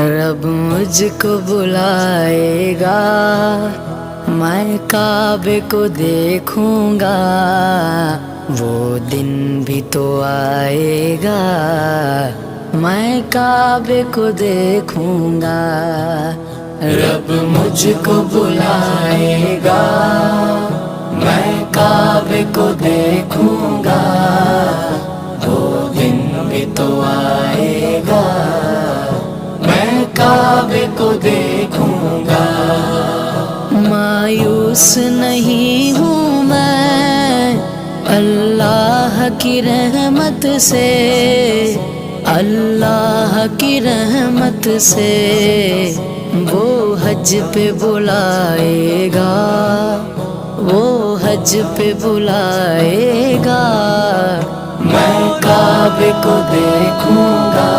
رب مجھ کو بلائے گا، میں کعبے کو دیکھوں گا، وہ دن بھی تو آئے گا، میں کعبے کو دیکھوں گا۔ رب مجھ کو بلائے گا، میں کعبے کو دیکھوں گا، وہ دن بھی تو آئے گا، میں کعبے کو دیکھوں گا۔ مایوس نہیں ہوں میں اللہ کی رحمت سے، اللہ کی رحمت سے، وہ حج پہ بلائے گا، وہ حج پہ بلائے گا، میں کعبے کو دیکھوں گا،